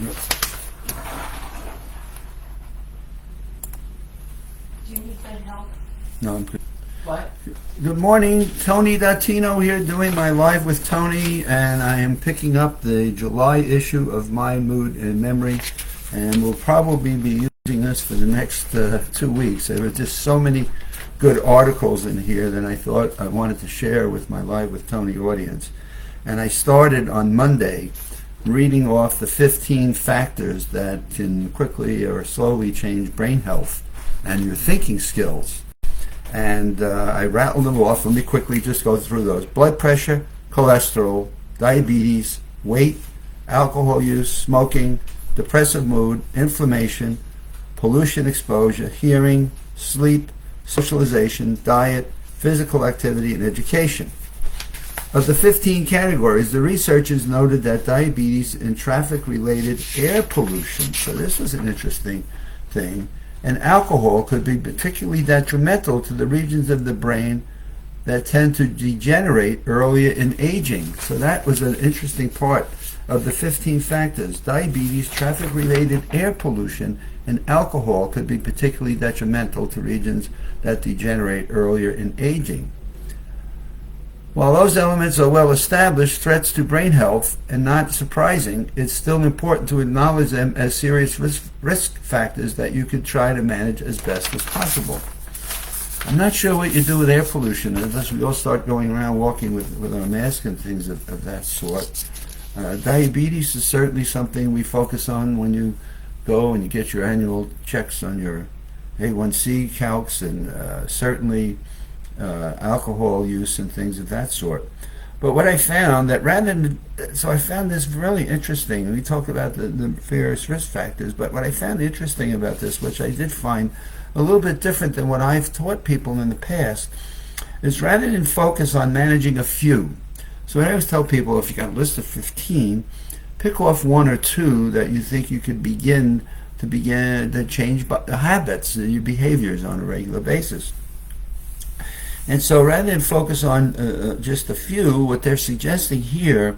Do you need that help? No, I'm good. What? Good morning, Tony Datino here doing my Live with Tony, and I am picking up the July issue of My Mood and Memory, and we'll probably be using this for the next 2 weeks. There were just so many good articles in here that I thought I wanted to share with my Live with Tony audience. And I started on Monday reading off the 15 factors that can quickly or slowly change brain health and your thinking skills. And I rattled them off. Let me quickly just go through those. Blood pressure, cholesterol, diabetes, weight, alcohol use, smoking, depressive mood, inflammation, pollution exposure, hearing, sleep, socialization, diet, physical activity, and education. Of the 15 categories, the researchers noted that diabetes and traffic-related air pollution, so this was an interesting thing, and alcohol could be particularly detrimental to the regions of the brain that tend to degenerate earlier in aging. So that was an interesting part of the 15 factors. Diabetes, traffic-related air pollution, and alcohol could be particularly detrimental to regions that degenerate earlier in aging. While those elements are well established threats to brain health and not surprising, it's still important to acknowledge them as serious risk factors that you could try to manage as best as possible. I'm not sure what you do with air pollution unless we all start going around walking with our masks and things of that sort. Diabetes is certainly something we focus on when you go and you get your annual checks on your A1C calcs, and certainly alcohol use and things of that sort. But what I found that I found this really interesting. We talk about the various risk factors, but what I found interesting about this, which I did find a little bit different than what I've taught people in the past, is rather than focus on managing a few. So I always tell people, if you got a list of 15, pick off one or two that you think you could begin to change the habits, your behaviors on a regular basis. And so rather than focus on just a few, what they're suggesting here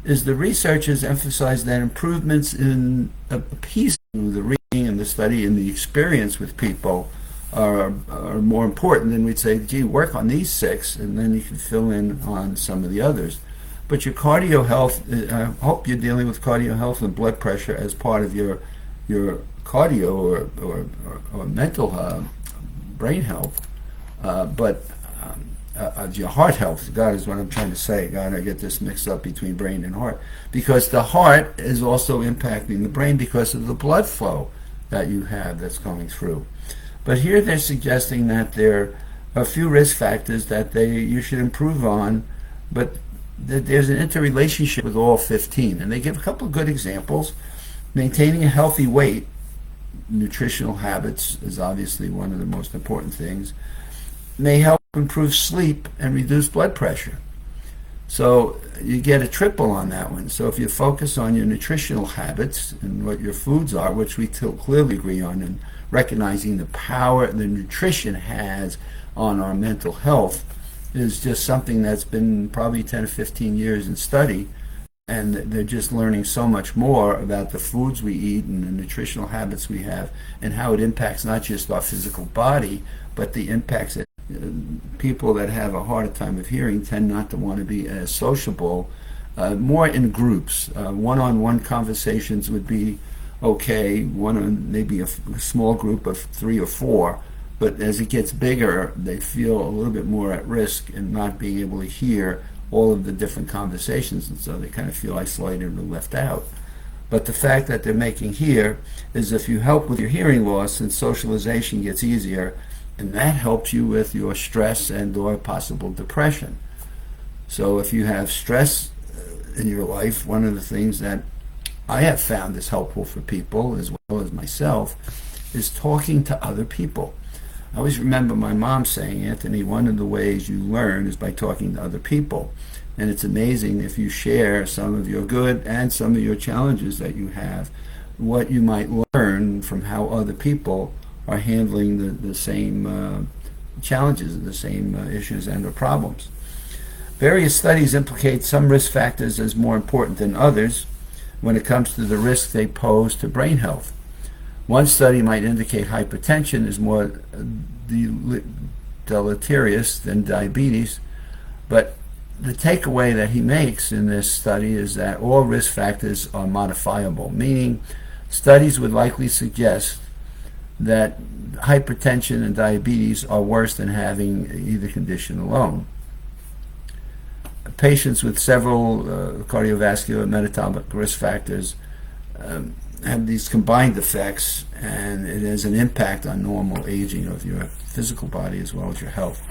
is the researchers emphasize that improvements in a piece of the reading and the study and the experience with people are more important than we'd say, gee, work on these 6, and then you can fill in on some of the others. But your cardio health, I hope you're dealing with cardio health and blood pressure as part of your cardio or mental brain health, but your heart health, God, is what I'm trying to say. God, I get this mixed up between brain and heart, because the heart is also impacting the brain because of the blood flow that you have that's going through. But here they're suggesting that there are a few risk factors that you should improve on, but that there's an interrelationship with all 15. And they give a couple of good examples. Maintaining a healthy weight, nutritional habits is obviously one of the most important things, may help improve sleep and reduce blood pressure. So you get a triple on that one. So if you focus on your nutritional habits and what your foods are, which we clearly agree on, and recognizing the power the nutrition has on our mental health is just something that's been probably 10 or 15 years in study, and they're just learning so much more about the foods we eat and the nutritional habits we have and how it impacts not just our physical body, but the impacts that people that have a harder time of hearing tend not to want to be as sociable, more in groups. One-on-one conversations would be okay, maybe a small group of 3 or 4, but as it gets bigger, they feel a little bit more at risk in not being able to hear all of the different conversations, and so they kind of feel isolated or left out. But the fact that they're making here is if you help with your hearing loss, and socialization gets easier, and that helps you with your stress and or possible depression. So if you have stress in your life, one of the things that I have found is helpful for people as well as myself is talking to other people. I always remember my mom saying, Anthony, one of the ways you learn is by talking to other people. And it's amazing if you share some of your good and some of your challenges that you have, what you might learn from how other people are handling the same challenges, the same issues and or problems. Various studies implicate some risk factors as more important than others. when it comes to the risk they pose to brain health. One study might indicate hypertension is more deleterious than diabetes, but the takeaway that he makes in this study is that all risk factors are modifiable, meaning studies would likely suggest that hypertension and diabetes are worse than having either condition alone. Patients with several cardiovascular and metabolic risk factors have these combined effects, and it has an impact on normal aging of your physical body as well as your health.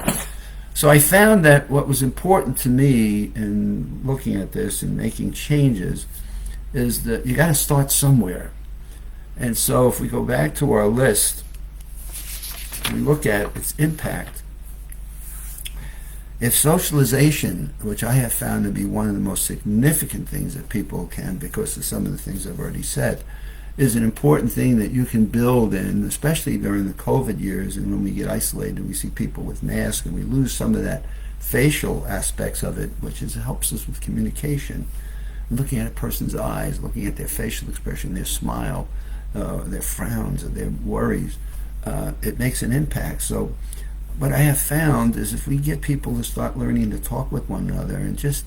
So I found that what was important to me in looking at this and making changes is that you got to start somewhere. And so if we go back to our list, we look at its impact. If socialization, which I have found to be one of the most significant things that people can, because of some of the things I've already said, is an important thing that you can build in, especially during the COVID years and when we get isolated and we see people with masks and we lose some of that facial aspects of it, which helps us with communication. Looking at a person's eyes, looking at their facial expression, their smile, their frowns, or their worries, it makes an impact. So what I have found is if we get people to start learning to talk with one another and just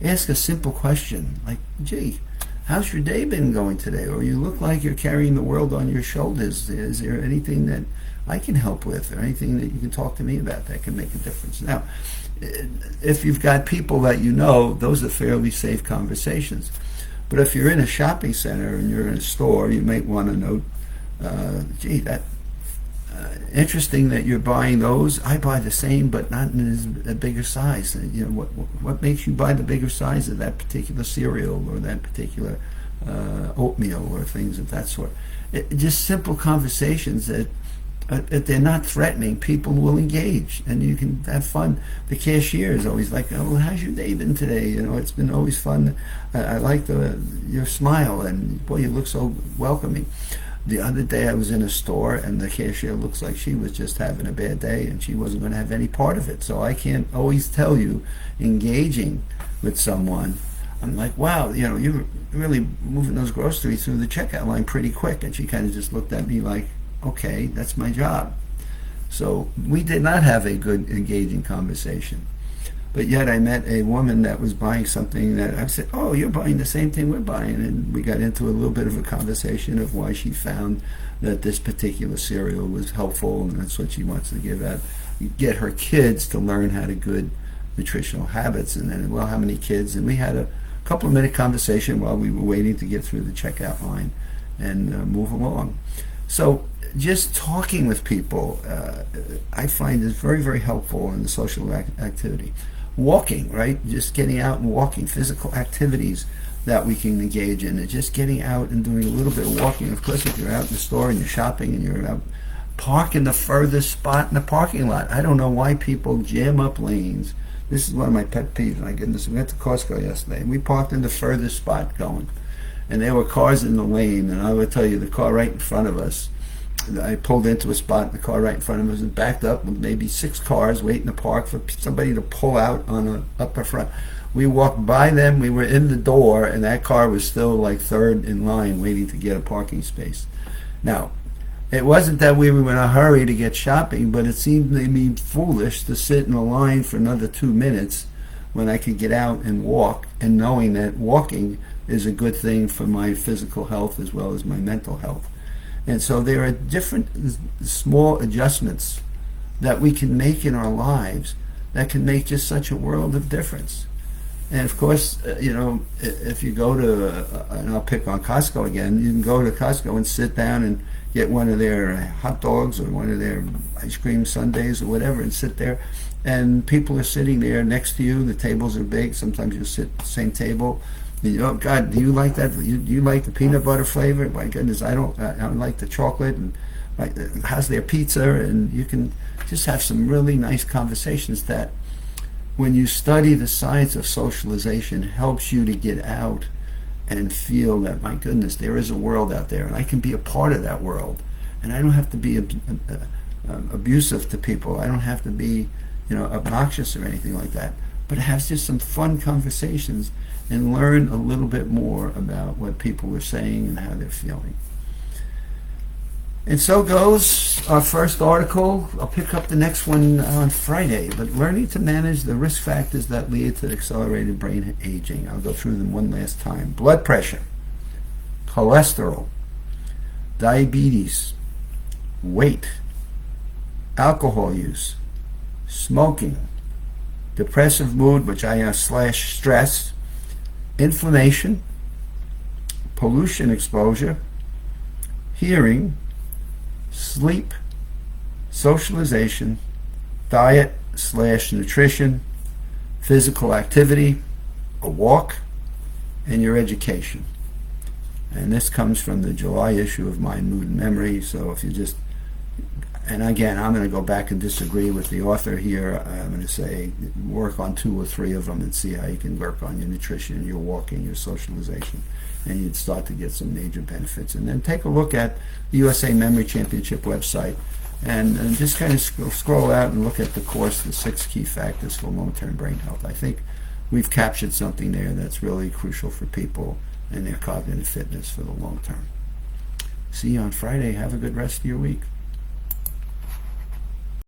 ask a simple question like, gee, how's your day been going today? Or you look like you're carrying the world on your shoulders. Is there anything that I can help with or anything that you can talk to me about that can make a difference? Now, if you've got people that you know, those are fairly safe conversations. But if you're in a shopping center and you're in a store, you might want to note, gee, that interesting that you're buying those. I buy the same, but not in a bigger size. You know, what makes you buy the bigger size of that particular cereal or that particular oatmeal or things of that sort? Just simple conversations that, if they're not threatening, people will engage and you can have fun. The cashier is always like, oh, how's your day been today? You know, it's been always fun. I like your smile, and boy, you look so welcoming. The other day I was in a store and the cashier looks like she was just having a bad day and she wasn't going to have any part of it. So I can't always tell you, engaging with someone, I'm like, wow, you know, you're really moving those groceries through the checkout line pretty quick. And she kind of just looked at me like, okay, that's my job. So we did not have a good engaging conversation. But yet I met a woman that was buying something that I said, oh, you're buying the same thing we're buying. And we got into a little bit of a conversation of why she found that this particular cereal was helpful and that's what she wants to give out. Get her kids to learn how to good nutritional habits. And then, well, how many kids? And we had a couple of minute conversation while we were waiting to get through the checkout line and move along. So just talking with people, I find is very, very helpful in the social activity. Walking, right? Just getting out and walking, physical activities that we can engage in, and just getting out and doing a little bit of walking. Of course, if you're out in the store and you're shopping and you're out, park in the furthest spot in the parking lot. I don't know why people jam up lanes. This is one of my pet peeves. My goodness, we went to Costco yesterday and we parked in the furthest spot going. And there were cars in the lane, and I will tell you, the car right in front of us, I pulled into a spot, the car right in front of us was backed up with maybe 6 cars waiting to park for somebody to pull out on the upper front. We walked by them, we were in the door, and that car was still like third in line waiting to get a parking space. Now, it wasn't that we were in a hurry to get shopping, but it seemed to me foolish to sit in a line for another 2 minutes when I could get out and walk, and knowing that walking is a good thing for my physical health as well as my mental health. And so there are different small adjustments that we can make in our lives that can make just such a world of difference. And of course, you know, if you go to, and I'll pick on Costco again, you can go to Costco and sit down and get one of their hot dogs or one of their ice cream sundaes or whatever and sit there. And people are sitting there next to you. The tables are big. Sometimes you'll sit at the same table. Oh God, do you like that? Do you like the peanut butter flavor? My goodness, I don't like the chocolate. And how's their pizza? And you can just have some really nice conversations that, when you study the science of socialization, helps you to get out and feel that, my goodness, there is a world out there, and I can be a part of that world. And I don't have to be abusive to people. I don't have to be, you know, obnoxious or anything like that. but have just some fun conversations and learn a little bit more about what people are saying and how they're feeling. And so goes our first article. I'll pick up the next one on Friday, but learning to manage the risk factors that lead to accelerated brain aging. I'll go through them one last time. Blood pressure, cholesterol, diabetes, weight, alcohol use, smoking, depressive mood, which I have / stress, inflammation, pollution exposure, hearing, sleep, socialization, diet / nutrition, physical activity, a walk, and your education. And this comes from the July issue of My Mood and Memory. So if you just, and again, I'm going to go back and disagree with the author here. I'm going to say work on 2 or 3 of them and see how you can work on your nutrition, your walking, your socialization, and you'd start to get some major benefits. And then take a look at the USA Memory Championship website and just kind of scroll out and look at the course, the 6 key factors for long-term brain health. I think we've captured something there that's really crucial for people and their cognitive fitness for the long term. See you on Friday. Have a good rest of your week.